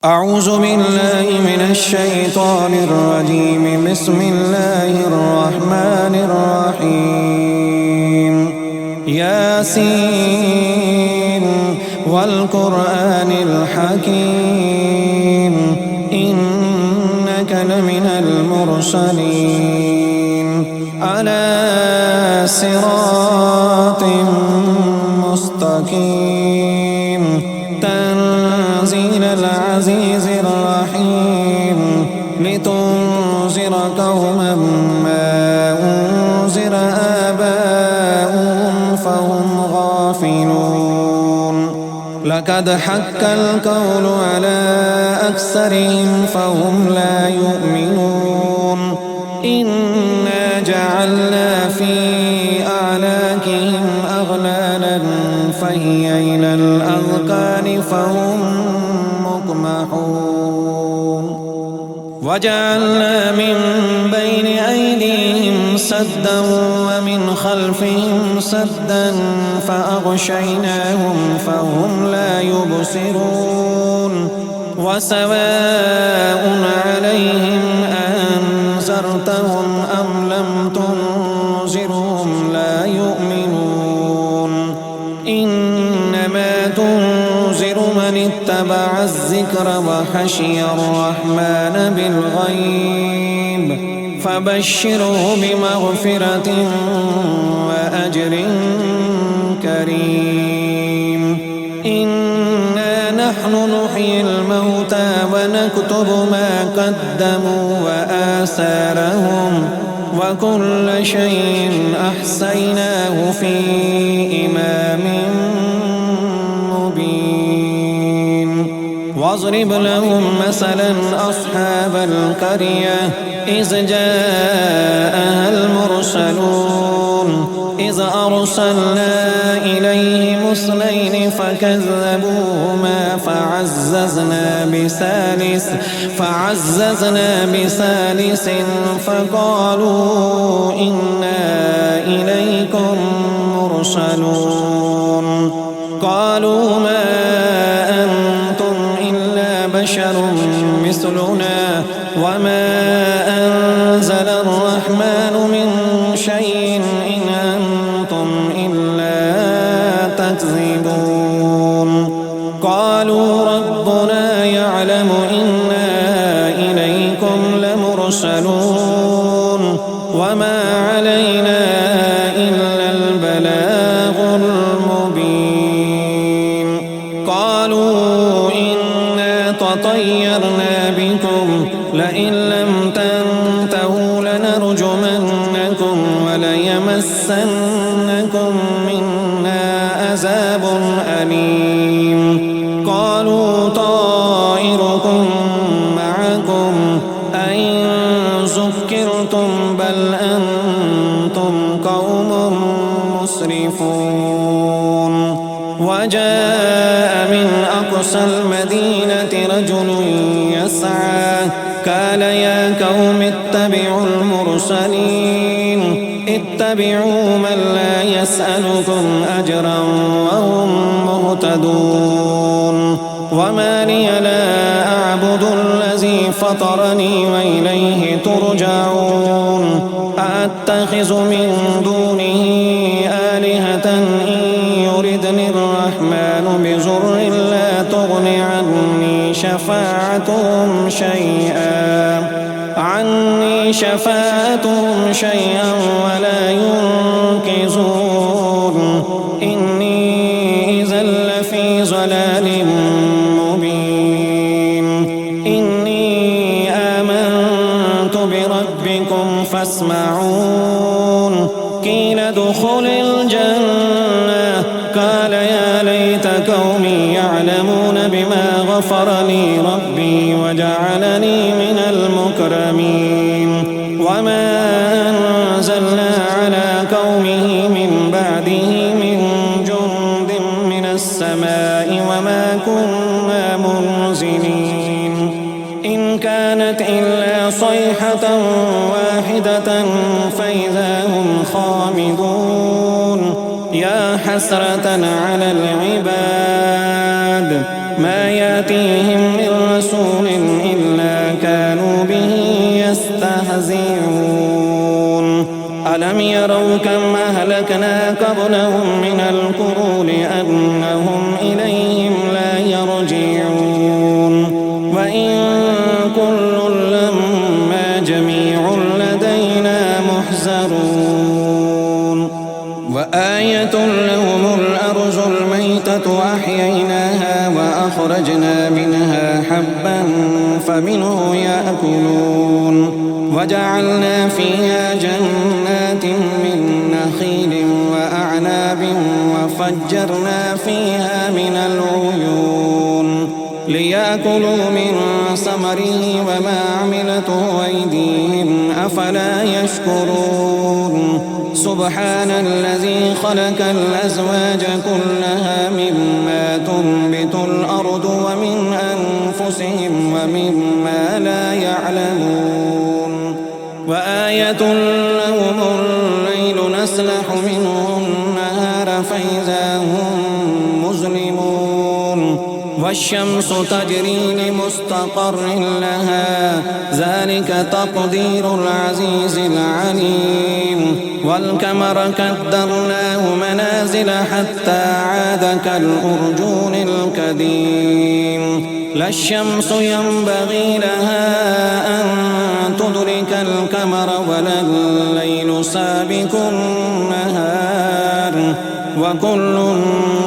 أعوذ بالله من الشيطان الرجيم. بسم الله الرحمن الرحيم. ياسين والقرآن الحكيم إنك لمن المرسلين على صراط مستقيم تنزيل العزيز الرحيم لتنذر قوما ما أنذر آباؤهم فهم غافلون. لقد حق القول على أكثرهم فهم لا يؤمنون. إنا جعلنا في أعناقهم أغلالا فهي إلى الأذقان فهم مقمحون. وجعلنا من بين أيديهم سدا ومن خلفهم سدا فأغشيناهم فهم لا يبصرون. وسواء عليهم أنذرتهم أم لم تنذرهم لا يؤمنون. إنما تنذر من اتبع الذكر وخشي الرحمن بالغيب فبشره بمغفرة وأجر كريم. إنا نحن نحيي الموتى ونكتب ما قدموا وآثارهم وكل شيء أحصيناه في إمام مبين. واضرب لهم مثلا أصحاب القرية إذ جاءها المرسلون إذ أرسلنا إليهم اثنين فكذبوهما فعززنا بثالث فقالوا إنا إليكم مرسلون. قالوا ما أنتم إلا بشر مثلنا وما أنزل الرحمن من شيء إن أنتم إلا تكذبون. قالوا ربنا يعلم إنا إليكم لمرسلون وما علينا إلا البلاغ المبين. قالوا إنا تطيرنا بكم لئن لم تنتهوا لنرجمنكم وليمسنكم منا عذاب أليم. قالوا طائركم معكم أئن ذكرتم بل أنتم قوم مسرفون. وجاء من أقصى المدينة رجل يسعى قال يا قوم اتبعوا المرسلين اتبعوا من لا يسألكم أجرا وهم مهتدون. وما لي لا أعبد الذي فطرني وإليه ترجعون. أأتخذ من دونه آلهة إن يردني الرحمن بضر لا تغن عني شفاعتهم شيئا ولا ينقذون. إني إذا لفي ضلال مبين. إني آمنت بربكم فاسمعون. قيل ادخل الجنة قال يا ليت قومي يعلمون بما غفر لي ربي وجعلني من المكرمين. وما أنزلنا على قومه من بعده من جند من السماء وما كنا منزلين. إن كانت إلا صيحة واحدة فإذا هم خامدون. يا حسرة على العباد ما يأتيهم من رسول أولم يروا كم أهلكنا قبلهم من القرون أنهم إليهم لا يرجعون وإن كل لما جميع لدينا محزرون وآية لهم الأرض الميتة أحييناها وأخرجنا منها حبا فمنه يأكلون وجعلنا فيها جنات من نخيل وأعناب وفجرنا فيها من العيون ليأكلوا من ثمره وما عملته أيديهم أفلا يشكرون سبحان الذي خلق الأزواج كلها مما تنبت الأرض ومن أنفسهم ومما لا يعلمون وآية لهم الليل نسلح منه النهار فإذا هم مظلمون والشمس تجري لمستقر لها ذلك تقدير العزيز العليم والقمر قدرناه منازل حتى عاد كالأرجون القديم لا الشمس ينبغي لها أن تدرك القمر ولا الليل سابق النهار وكل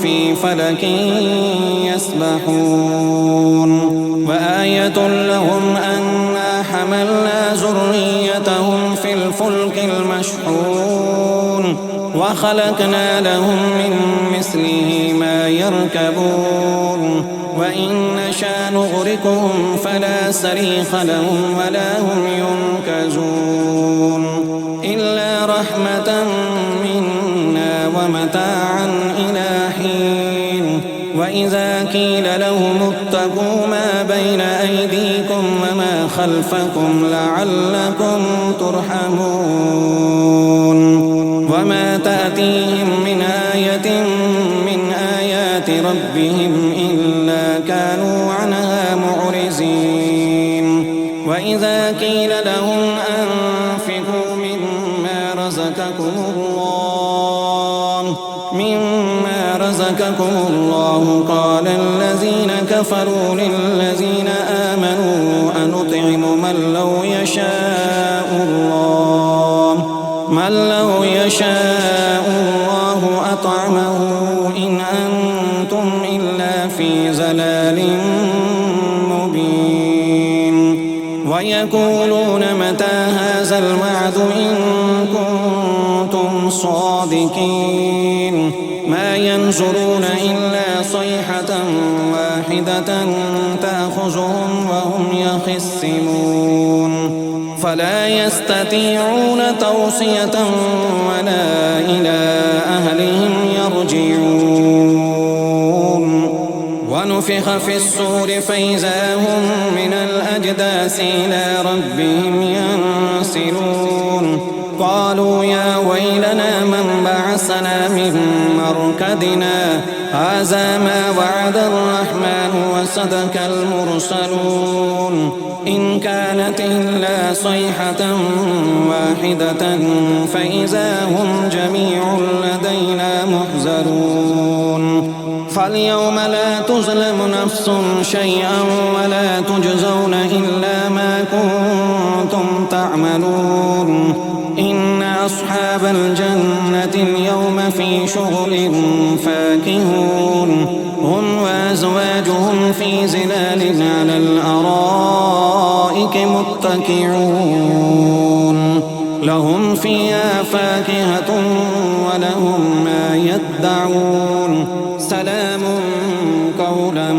في فلك يسبحون وآية لهم أنا حملنا ذريتهم في الفلك المشحون وخلقنا لهم من مثله ما يركبون وإن نشأ نغرقهم فلا صريخ لهم ولا هم ينقذون إلا رحمة منا ومتاعا إلى حين وإذا قيل لهم اتقوا ما بين أيديكم وما خلفكم لعلكم ترحمون وما تأتيهم من آية من آيات ربهم إلا كانوا عنها معرضين وإذا قيل لهم أنفقوا مما رزقكم الله قال الذين كفروا للذين آمنوا أنطعم من لو يشاء الله أطعمه إن أنتم إلا في ضلال مبين ويقولون متى هذا الوعد إن كنتم صادقين ما ينظرون إلا صيحة واحدة تأخذهم وهم يخصمون فلا يستطيعون توصية ولا إلى أهلهم يرجعون ونفخ في الصور فإذا هم من الأجداث إلى ربهم ينسلون قالوا يا ويلنا من بعثنا من مرقدنا هذا ما وعد الرحمن وصدق المرسلون إن كانت إلا صيحة واحدة فإذا هم جميع لدينا محضرون فاليوم لا تظلم نفس شيئا ولا تجزون إلا ما كنتم تعملون إن أصحاب الجنة اليوم في شغل فاكهون هم وأزواجهم في ظلال على الأرائك متكئون لهم فيها فاكهة ولهم ما يدعون سلام قولا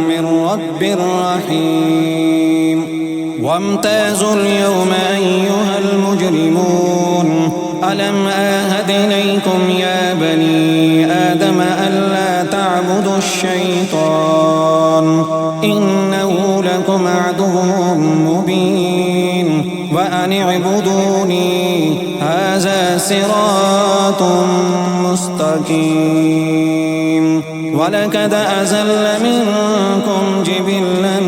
من رب رحيم وامتازوا اليوم أيها المجرمون ألم آهد إليكم يا بني آدم ألا تعبدوا الشيطان إنه لكم عدو مبين وأن اعبدوني هذا صراط مستقيم ولقد أزل منكم جبلا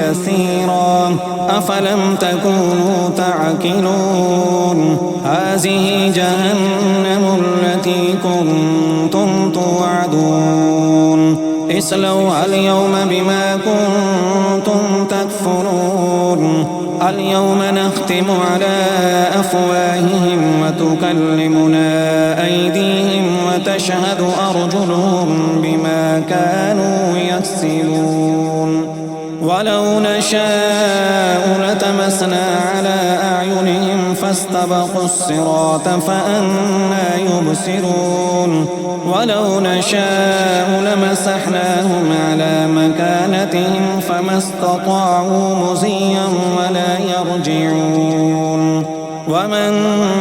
كثيرا أفلم تكونوا تعقلون هذه جهنم التي كنتم توعدون اصلوها اليوم بما كنتم تكفرون اليوم نختم على أفواههم وتكلمنا أيديهم وتشهد أرجلهم بما كانوا يكسبون ولو نشاء لتمسنا على أعينهم فاستبقوا الصراط فأنى يبصرون ولو نشاء لمسحناهم على مكانتهم فما استطاعوا مضيا ولا يرجعون ومن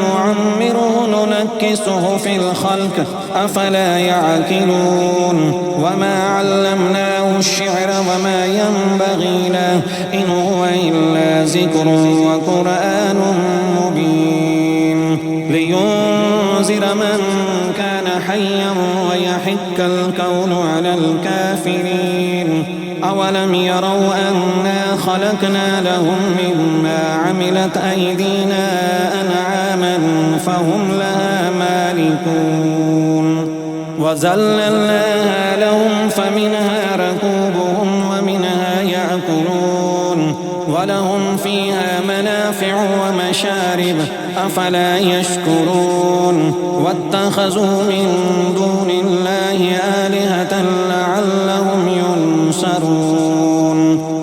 نعمره ننكسه في الخلق أفلا يعقلون وما علمناه الشعر وما ينبغي له إن هو إلا ذكر وقرآن مبين لينذر من كان حيا ويحق الكون على الكافرين أولم يروا أنا خلقنا لهم مما عملت أيدينا أنعاما فهم لها مالكون وذللناها لهم فمنها ركوبهم ومنها يأكلون ولهم فيها منافع ومشارب أفلا يشكرون واتخذوا من دون الله آلهة لعلهم ينصرون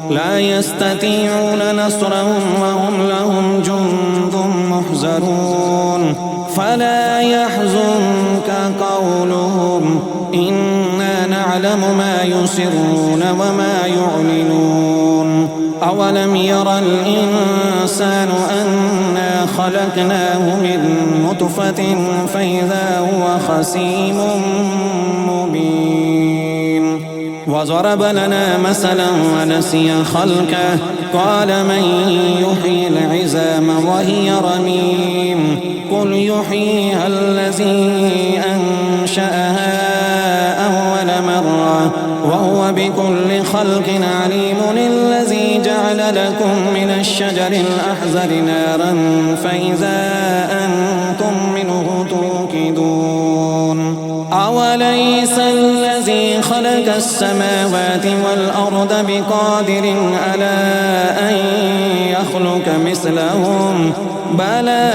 لا يستطيعون نصرهم وهم لهم جند محضرون فلا يحزنك قولهم إنا نعلم ما يسرون وما يعلنون أولم يرى الإنسان أنا خلقناه من نطفة فإذا هو خصيم مبين وضرب لنا مثلا ونسي خلقه قال من يحيي العظام وهي رميم قل يحييها الذي أنشأها أول مرة وهو بكل خلق عليم الذي جعل لكم من الشجر الأحزر نارا فإذا أنتم منه توقدون أوليس الذي خلق السماوات والأرض بقادر على أن يخلق مثلهم بلى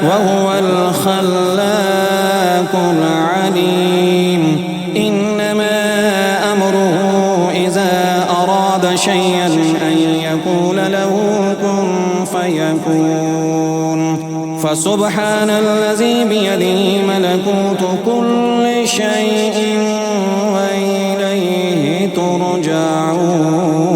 وهو الخلاق العليم إنما أمره إذا أراد شيئا أن يقول له كن فيكون فسبحان الذي بيده ملكوت كل شيء وإليه ترجعون